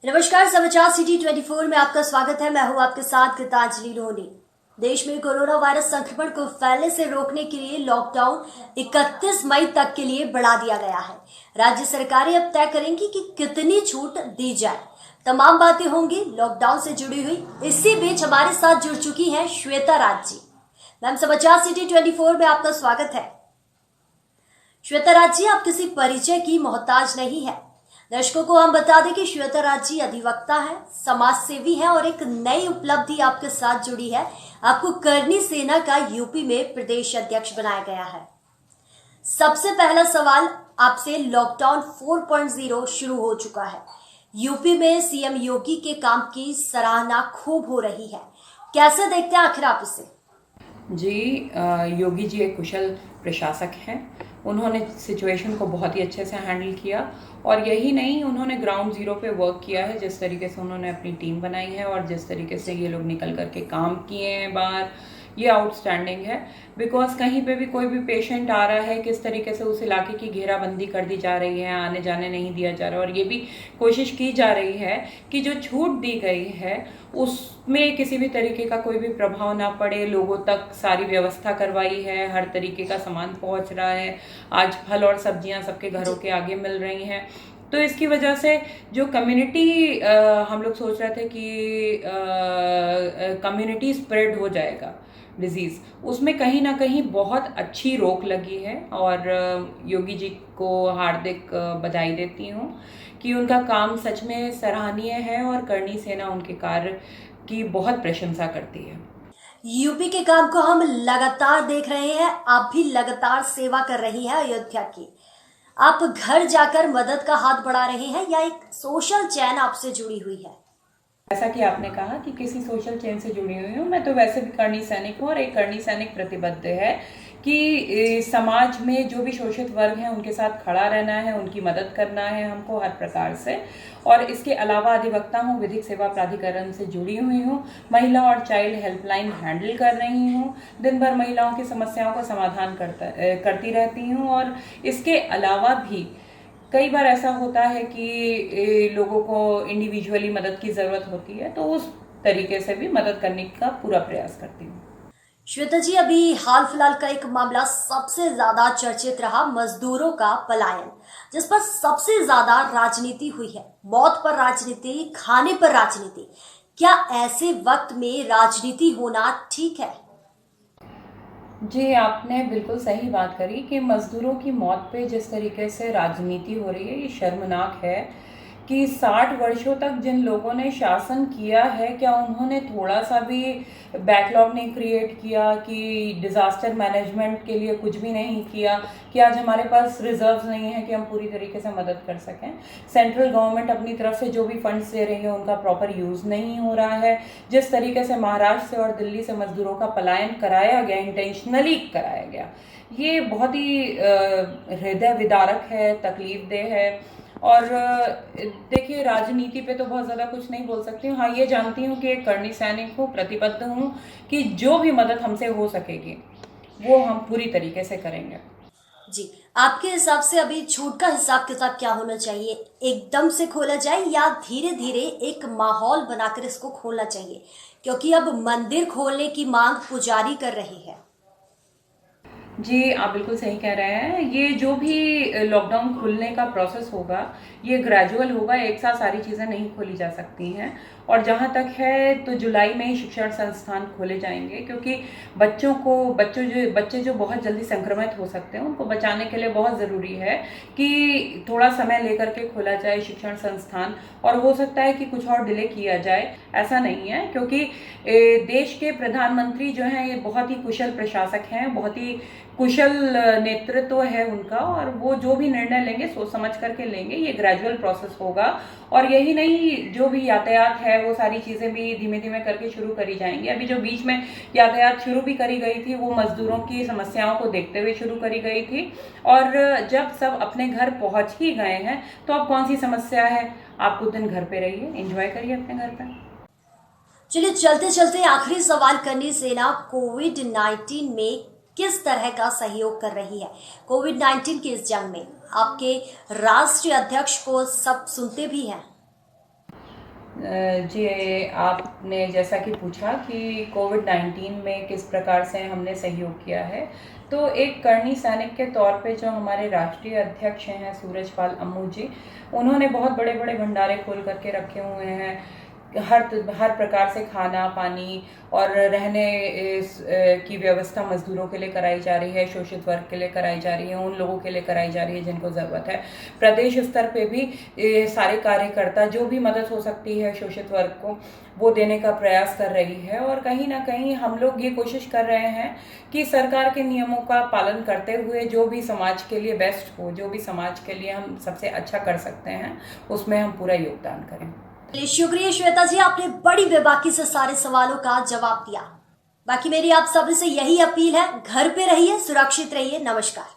नमस्कार, समाचार सिटी 24 में आपका स्वागत है। मैं हूं आपके साथ गीतांजलि लोनी। देश में कोरोना वायरस संक्रमण को फैलने से रोकने के लिए लॉकडाउन 31 मई तक के लिए बढ़ा दिया गया है। राज्य सरकारें अब तय करेंगी कि कितनी छूट दी जाए। तमाम बातें होंगी लॉकडाउन से जुड़ी हुई। इसी बीच हमारे साथ जुड़ चुकी हैं श्वेता राज जी। मैम, समाचार सिटी 24 में आपका स्वागत है। श्वेता राज जी, आप किसी परिचय की मोहताज नहीं है। दर्शकों को हम बता दें कि श्वेता राज जी अधिवक्ता है, समाज सेवी है और एक नई उपलब्धि आपके साथ जुड़ी है। आपको करनी सेना का यूपी में प्रदेश अध्यक्ष बनाया गया है। सबसे पहला सवाल आपसे, लॉकडाउन 4.0 शुरू हो चुका है। यूपी में सीएम योगी के काम की सराहना खूब हो रही है। कैसे देखते हैं आखिर आप इसे? जी, योगी जी एक कुशल प्रशासक हैं। उन्होंने सिचुएशन को बहुत ही अच्छे से हैंडल किया और यही नहीं, उन्होंने ग्राउंड ज़ीरो पे वर्क किया है। जिस तरीके से उन्होंने अपनी टीम बनाई है और जिस तरीके से ये लोग निकल करके काम किए हैं बाहर, ये आउटस्टैंडिंग है। बिकॉज कहीं पे भी कोई भी पेशेंट आ रहा है, किस तरीके से उस इलाके की घेराबंदी कर दी जा रही है, आने जाने नहीं दिया जा रहा, और ये भी कोशिश की जा रही है कि जो छूट दी गई है उसमें किसी भी तरीके का कोई भी प्रभाव ना पड़े। लोगों तक सारी व्यवस्था करवाई है, हर तरीके का सामान पहुंच रहा है। आज फल और सब्जियां सबके घरों के आगे मिल रही हैं। तो इसकी वजह से जो कम्युनिटी, हम लोग सोच रहे थे कि कम्युनिटी स्प्रेड हो जाएगा डिजीज़, उसमें कहीं ना कहीं बहुत अच्छी रोक लगी है। और योगी जी को हार्दिक बधाई देती हूँ कि उनका काम सच में सराहनीय है और करनी सेना उनके कार्य की बहुत प्रशंसा करती है। यूपी के काम को हम लगातार देख रहे हैं। आप भी लगातार सेवा कर रही हैं अयोध्या की। आप घर जाकर मदद का हाथ बढ़ा रहे हैं या एक सोशल चैन आपसे जुड़ी हुई है? ऐसा कि आपने कहा कि किसी सोशल चेन से जुड़ी हुई हूँ, मैं तो वैसे भी करनी सैनिक हूँ और एक करनी सैनिक प्रतिबद्ध है कि समाज में जो भी शोषित वर्ग हैं उनके साथ खड़ा रहना है, उनकी मदद करना है हमको हर प्रकार से। और इसके अलावा अधिवक्ता हूँ, विधिक सेवा प्राधिकरण से जुड़ी हुई हूँ, महिला और चाइल्ड हेल्पलाइन हैंडल कर रही हूँ, दिन भर महिलाओं की समस्याओं का समाधान करती रहती हूँ। और इसके अलावा भी कई बार ऐसा होता है कि लोगों को इंडिविजुअली मदद की ज़रूरत होती है, तो उस तरीके से भी मदद करने का पूरा प्रयास करती हूँ। श्वेता जी, अभी हाल फिलहाल का एक मामला सबसे ज्यादा चर्चित रहा, मजदूरों का पलायन, जिस पर सबसे ज्यादा राजनीति हुई है। मौत पर राजनीति, खाने पर राजनीति। क्या ऐसे वक्त में राजनीति होना ठीक है? जी, आपने बिल्कुल सही बात करी कि मज़दूरों की मौत पे जिस तरीके से राजनीति हो रही है, ये शर्मनाक है कि 60 वर्षों तक जिन लोगों ने शासन किया है, क्या उन्होंने थोड़ा सा भी बैकलॉग नहीं क्रिएट किया, कि डिज़ास्टर मैनेजमेंट के लिए कुछ भी नहीं किया, कि आज हमारे पास रिजर्व्स नहीं है कि हम पूरी तरीके से मदद कर सकें। सेंट्रल गवर्नमेंट अपनी तरफ से जो भी फंड्स दे रही है उनका प्रॉपर यूज़ नहीं हो रहा है। जिस तरीके से महाराष्ट्र से और दिल्ली से मजदूरों का पलायन कराया गया, इंटेंशनली कराया गया, ये बहुत ही हृदय विदारक है, तकलीफदेह है। और देखिए, राजनीति पे तो बहुत ज़्यादा कुछ नहीं बोल सकती हूँ। हाँ, ये जानती हूँ कि एक करनी सैनिक हूँ, प्रतिबद्ध हूँ कि जो भी मदद हमसे हो सकेगी वो हम पूरी तरीके से करेंगे। जी, आपके हिसाब से अभी छूट का हिसाब किताब क्या होना चाहिए? एकदम से खोला जाए या धीरे धीरे एक माहौल बनाकर इसको खोलना चाहिए? क्योंकि अब मंदिर खोलने की मांग पुजारी कर रही है। जी, आप बिल्कुल सही कह रहे हैं। ये जो भी लॉकडाउन खुलने का प्रोसेस होगा, ये ग्रेजुअल होगा, एक साथ सारी चीज़ें नहीं खोली जा सकती हैं। और जहाँ तक है तो जुलाई में ही शिक्षण संस्थान खोले जाएंगे, क्योंकि बच्चे जो बहुत जल्दी संक्रमित हो सकते हैं, उनको बचाने के लिए बहुत ज़रूरी है कि थोड़ा समय लेकर के खोला जाए शिक्षण संस्थान। और हो सकता है कि कुछ और डिले किया जाए, ऐसा नहीं है, क्योंकि देश के प्रधानमंत्री जो हैं ये बहुत ही कुशल प्रशासक हैं, बहुत ही कुशल नेतृत्व है उनका, और वो जो भी निर्णय लेंगे सोच समझ करके लेंगे। ये ग्रेजुअल प्रोसेस होगा। और यही नहीं, जो भी यातायात है वो सारी चीज़ें भी धीमे धीमे करके शुरू करी जाएंगी। अभी जो बीच में यातायात शुरू भी करी गई थी, वो मजदूरों की समस्याओं को देखते हुए शुरू करी गई थी। और जब सब अपने घर पहुंच ही गए हैं तो अब कौन सी समस्या है? आप कुछ दिन घर पे रहिए, एंजॉय करिए अपने घर पे। चलिए, चलते चलते आखिरी सवाल, करनी सेना कोविड-19 में किस तरह का सहयोग कर रही है? कोविड-19 की इस जंग में आपके राष्ट्रीय अध्यक्ष को सब सुनते भी हैं। जी, आपने जैसा कि पूछा कि कोविड-19 में किस प्रकार से हमने सहयोग किया है, तो एक करनी सैनिक के तौर पे जो हमारे राष्ट्रीय अध्यक्ष हैं सूरजपाल अम्मू जी, उन्होंने बहुत बड़े-बड़े भंडारे खोल करके रखे हुए हैं। हर प्रकार से खाना, पानी और रहने की व्यवस्था मज़दूरों के लिए कराई जा रही है, शोषित वर्ग के लिए कराई जा रही है, उन लोगों के लिए कराई जा रही है जिनको ज़रूरत है। प्रदेश स्तर पे भी सारे कार्यकर्ता जो भी मदद हो सकती है शोषित वर्ग को, वो देने का प्रयास कर रही है। और कहीं ना कहीं हम लोग ये कोशिश कर रहे हैं कि सरकार के नियमों का पालन करते हुए जो भी समाज के लिए बेस्ट हो, जो भी समाज के लिए हम सबसे अच्छा कर सकते हैं, उसमें हम पूरा योगदान करें। शुक्रिया श्वेता जी, आपने बड़ी बेबाकी से सारे सवालों का जवाब दिया। बाकी मेरी आप सभी से यही अपील है, घर पे रहिए, सुरक्षित रहिए। नमस्कार।